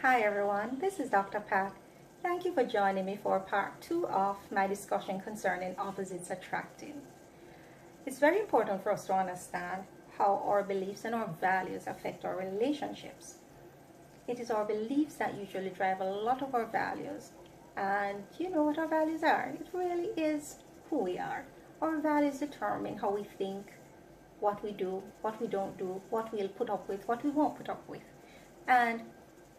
Hi everyone, this is Dr. Pat. Thank you for joining me for part 2 of my discussion concerning opposites attracting. It's very important for us to understand how our beliefs and our values affect our relationships. It is our beliefs that usually drive a lot of our values. And you know what our values are? It really is who we are. Our values determine how we think, what we do, what we don't do, what we'll put up with, what we won't put up with. And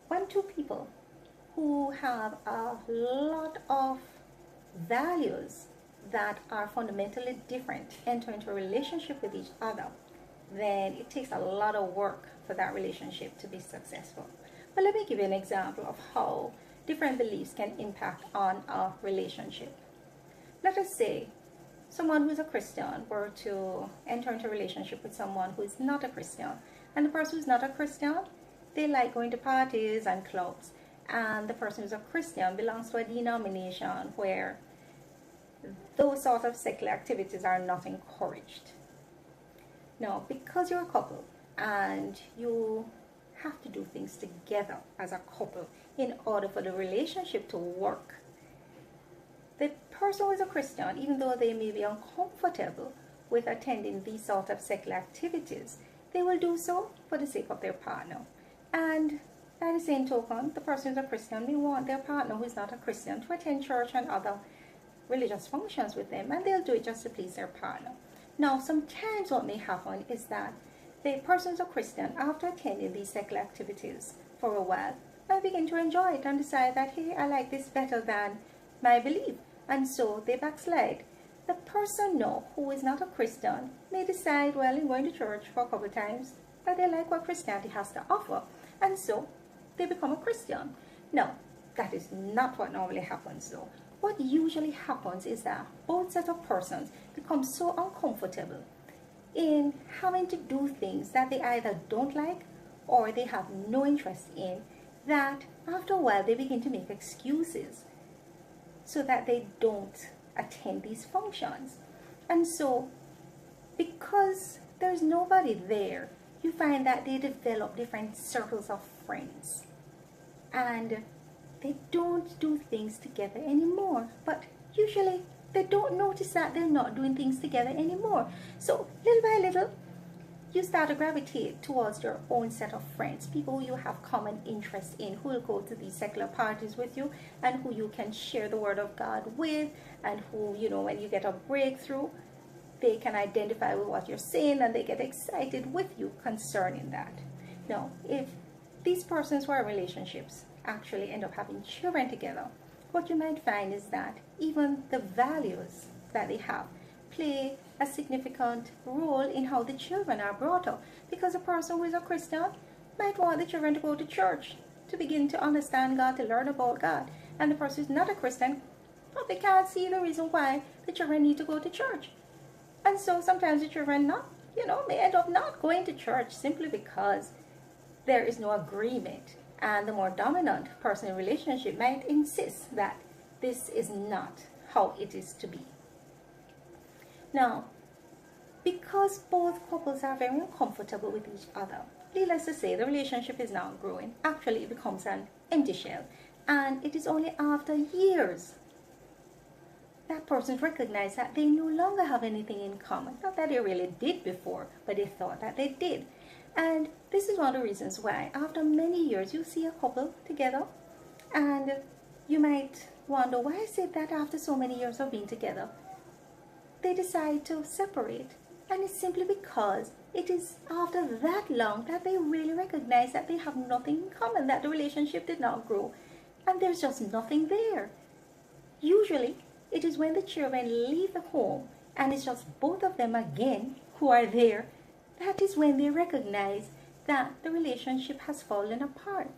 when two people who have a lot of values that are fundamentally different enter into a relationship with each other, then it takes a lot of work for that relationship to be successful. But let me give you an example of how different beliefs can impact on a relationship. Let us say someone who's a Christian were to enter into a relationship with someone who is not a Christian. And the person who's not a Christian, they like going to parties and clubs. And the person who's a Christian belongs to a denomination where those sort of secular activities are not encouraged. Now, because you're a couple and you have to do things together as a couple in order for the relationship to work, the person who is a Christian, even though they may be uncomfortable with attending these sort of secular activities, they will do so for the sake of their partner. And by the same token, the person who is a Christian may want their partner who is not a Christian to attend church and other religious functions with them, and they'll do it just to please their partner. Now, sometimes what may happen is that the person who's a Christian, after attending these secular activities for a while, might begin to enjoy it and decide that, hey, I like this better than my belief. And so they backslide. The person now who is not a Christian may decide, well, in going to church for a couple of times, that they like what Christianity has to offer. And so they become a Christian. Now, that is not what normally happens though. What usually happens is that both sets of persons become so uncomfortable in having to do things that they either don't like or they have no interest in, that after a while they begin to make excuses so that they don't attend these functions. And so, because there's nobody there, you find that they develop different circles of friends. And they don't do things together anymore. But usually, they don't notice that they're not doing things together anymore. So, little by little, you start to gravitate towards your own set of friends, people who you have common interests in, who will go to these secular parties with you, and who you can share the word of God with, and who, you know, when you get a breakthrough, they can identify with what you're saying and they get excited with you concerning that. Now, if these persons who are in relationships actually end up having children together, what you might find is that even the values that they have play a significant role in how the children are brought up, because a person who is a Christian might want the children to go to church to begin to understand God, to learn about God, and the person who's not a Christian probably can't see the reason why the children need to go to church. And so sometimes the children may end up not going to church simply because there is no agreement, and the more dominant person in relationship might insist that this is not how it is to be. Now, because both couples are very uncomfortable with each other, needless to say, the relationship is not growing. Actually, it becomes an empty shell. And it is only after years that persons recognize that they no longer have anything in common. Not that they really did before, but they thought that they did. And this is one of the reasons why, after many years, you see a couple together, and you might wonder, why is it that after so many years of being together, they decide to separate? And it's simply because it is after that long that they really recognize that they have nothing in common, that the relationship did not grow, and there's just nothing there. Usually, it is when the children leave the home and it's just both of them again who are there, that is when they recognize that the relationship has fallen apart.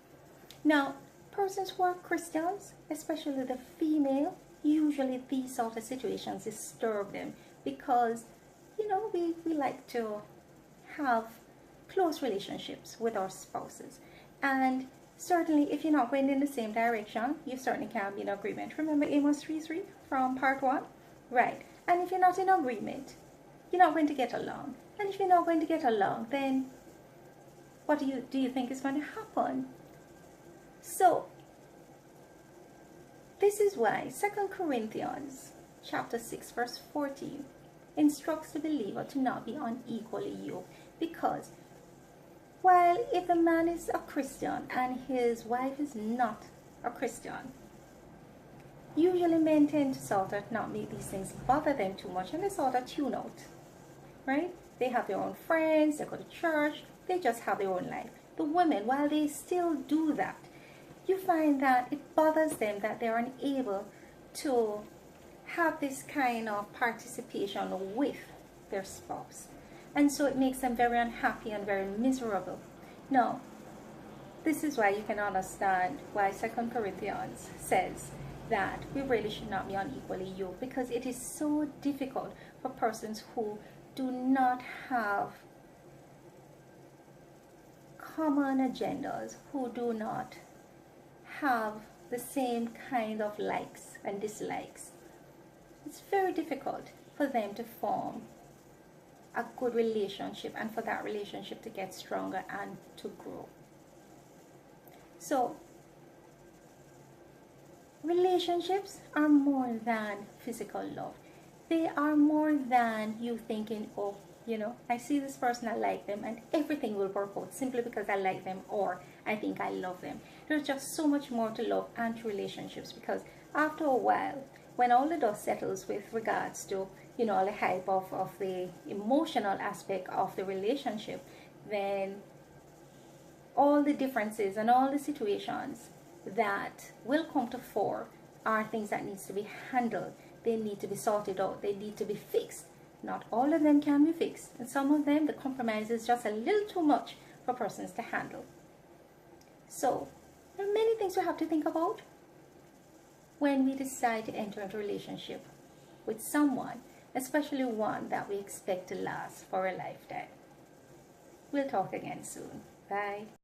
Now, persons who are Christians, especially the female, usually these sort of situations disturb them because, we like to have close relationships with our spouses. And certainly, if you're not going in the same direction, you certainly can't be in agreement. Remember Amos 3:3 from part 1? Right. And if you're not in agreement, you're not going to get along. And if you're not going to get along, then what do you think is going to happen? So this is why 2 Corinthians chapter 6 verse 14 instructs the believer to not be unequally yoked, because while if the man is a Christian and his wife is not a Christian, usually men tend to sort of not make these things bother them too much, and they sort of tune out, right? They have their own friends, they go to church, they just have their own life. The women, while they still do that, you find that it bothers them that they're unable to have this kind of participation with their spouse. And so it makes them very unhappy and very miserable. Now, this is why you can understand why 2 Corinthians says that we really should not be unequally yoked, because it is so difficult for persons who do not have common agendas, who do not have the same kind of likes and dislikes. It's very difficult for them to form a good relationship and for that relationship to get stronger and to grow. So relationships are more than physical love. They are more than you thinking, oh, you know, I see this person, I like them, and everything will work out simply because I like them or I think I love them. There's just so much more to love and to relationships, because after a while, when all the dust settles with regards to, you know, all the hype of the emotional aspect of the relationship, then all the differences and all the situations that will come to fore are things that needs to be handled. They need to be sorted out. They need to be fixed. Not all of them can be fixed, and some of them the compromise is just a little too much for persons to handle. So there are many things we have to think about when we decide to enter into a relationship with someone, especially one that we expect to last for a lifetime. We'll talk again soon. Bye.